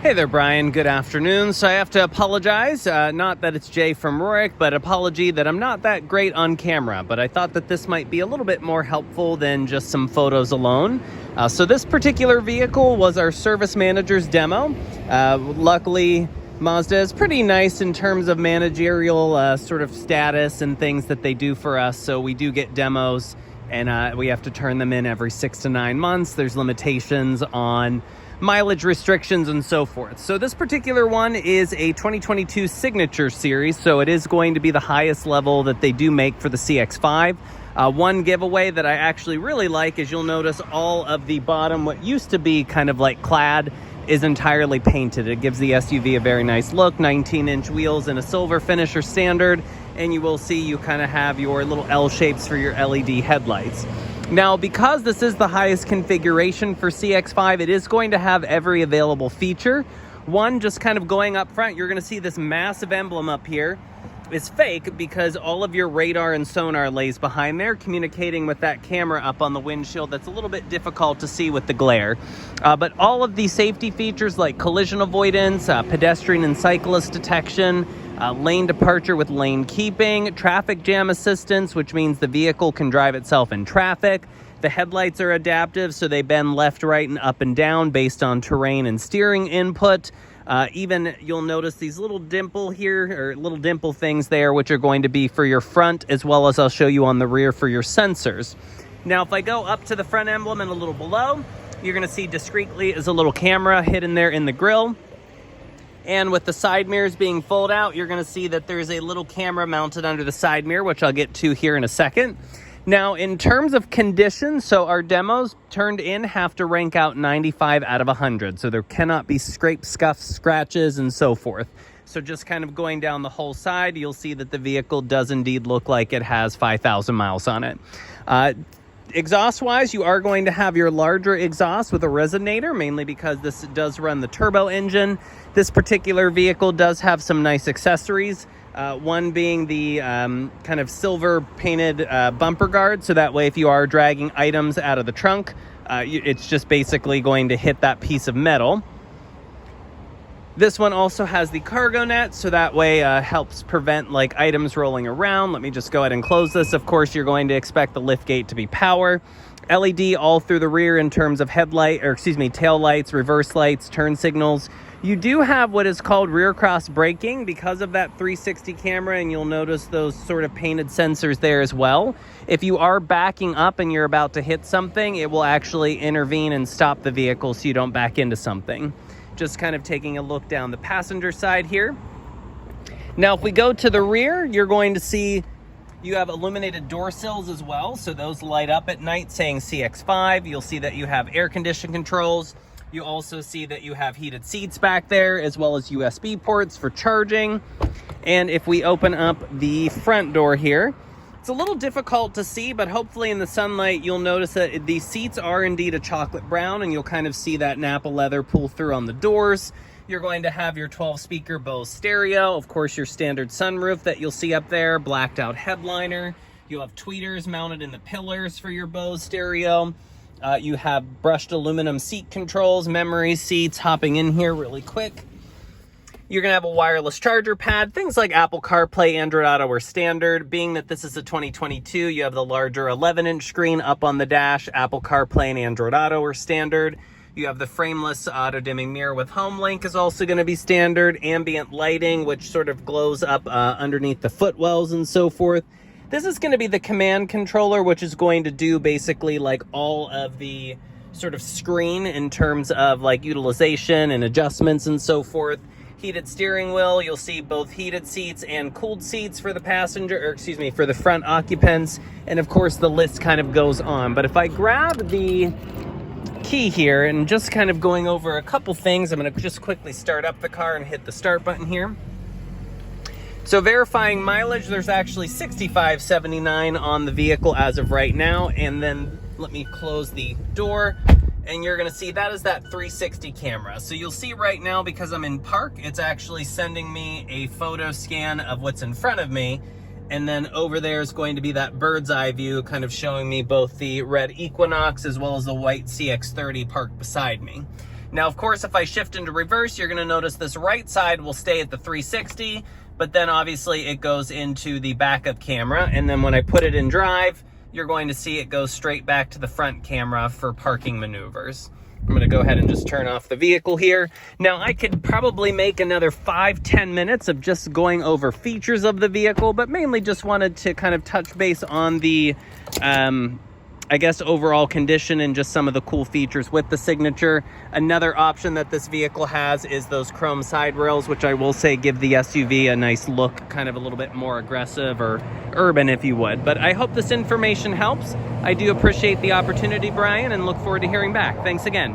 Hey there, Brian. Good afternoon. So I have to apologize, not that it's Jay from Rorik, but apology that I'm not that great on camera, but I thought that this might be a little bit more helpful than just some photos alone. So this particular vehicle was our service manager's demo. Luckily, Mazda is pretty nice in terms of managerial sort of status and things that they do for us. So we do get demos, and we have to turn them in every 6 to 9 months. There's limitations on mileage restrictions and so forth. So this particular one is a 2022 Signature Series, so it is going to be the highest level that they do make for the CX-5. One giveaway that I actually really like is you'll notice all of the bottom, what used to be kind of like clad, is entirely painted. It gives the SUV a very nice look. 19-inch wheels in a silver finish are standard, and you will see you kind of have your little L shapes for your LED headlights. Now, because this is the highest configuration for CX-5, it is going to have every available feature. One, just kind of going up front, you're going to see this massive emblem up here is fake because all of your radar and sonar lays behind there, communicating with that camera up on the windshield. That's a little bit difficult to see with the glare. But all of the safety features like collision avoidance, pedestrian and cyclist detection, lane departure with lane keeping, traffic jam assistance, which means the vehicle can drive itself in traffic. The headlights are adaptive, so they bend left, right, and up and down based on terrain and steering input. Even you'll notice these little dimple here, or little dimple things there, which are going to be for your front, as well as I'll show you on the rear for your sensors. Now, if I go up to the front emblem and a little below, you're going to see discreetly is a little camera hidden there in the grille. And with the side mirrors being folded out, you're going to see that there's a little camera mounted under the side mirror, which I'll get to here in a second. Now, in terms of condition, so our demos turned in have to rank out 95 out of 100. So there cannot be scrapes, scuffs, scratches, and so forth. So just kind of going down the whole side, you'll see that the vehicle does indeed look like it has 5,000 miles on it. Exhaust-wise, you are going to have your larger exhaust with a resonator, mainly because this does run the turbo engine. This particular vehicle does have some nice accessories. One being the kind of silver painted bumper guard, so that way if you are dragging items out of the trunk, it's just basically going to hit that piece of metal. This one also has the cargo net, so that way helps prevent like items rolling around. Let me just go ahead and close this. Of course, you're going to expect the lift gate to be power. LED all through the rear in terms of tail lights, reverse lights, turn signals. You do have what is called rear cross braking because of that 360 camera, and you'll notice those sort of painted sensors there as well. If you are backing up and you're about to hit something, it will actually intervene and stop the vehicle so you don't back into something. Just kind of taking a look down the passenger side here. Now, if we go to the rear, you're going to see you have illuminated door sills as well. So those light up at night saying CX-5. You'll see that you have air condition controls. You also see that you have heated seats back there, as well as USB ports for charging. And if we open up the front door here, it's a little difficult to see, but hopefully in the sunlight, you'll notice that the seats are indeed a chocolate brown, and you'll kind of see that Napa leather pull through on the doors. You're going to have your 12-speaker Bose stereo, of course, your standard sunroof that you'll see up there, blacked out headliner. You'll have tweeters mounted in the pillars for your Bose stereo. You have brushed aluminum seat controls, memory seats, hopping in here really quick. You're going to have a wireless charger pad. Things like Apple CarPlay, Android Auto are standard. Being that this is a 2022, you have the larger 11-inch screen up on the dash. Apple CarPlay and Android Auto are standard. You have the frameless auto-dimming mirror with HomeLink is also going to be standard. Ambient lighting, which sort of glows up underneath the footwells and so forth. This is going to be the command controller, which is going to do basically like all of the sort of screen in terms of like utilization and adjustments and so forth. Heated steering wheel, you'll see both heated seats and cooled seats for the for the front occupants. And of course, the list kind of goes on. But if I grab the key here and just kind of going over a couple things, I'm going to just quickly start up the car and hit the start button here. So verifying mileage, there's actually 6579 on the vehicle as of right now. And then let me close the door. And you're going to see that is that 360 camera. So you'll see right now, because I'm in park, it's actually sending me a photo scan of what's in front of me. And then over there is going to be that bird's eye view kind of showing me both the red Equinox as well as the white CX-30 parked beside me. Now, of course, if I shift into reverse, you're gonna notice this right side will stay at the 360, but then obviously it goes into the backup camera. And then when I put it in drive, you're going to see it goes straight back to the front camera for parking maneuvers. I'm gonna go ahead and just turn off the vehicle here. Now, I could probably make another 5-10 minutes of just going over features of the vehicle, but mainly just wanted to kind of touch base on the, I guess, overall condition and just some of the cool features with the Signature. Another option that this vehicle has is those chrome side rails, which I will say give the SUV a nice look, kind of a little bit more aggressive or urban, if you would. But I hope this information helps. I do appreciate the opportunity, Brian, and look forward to hearing back. Thanks again.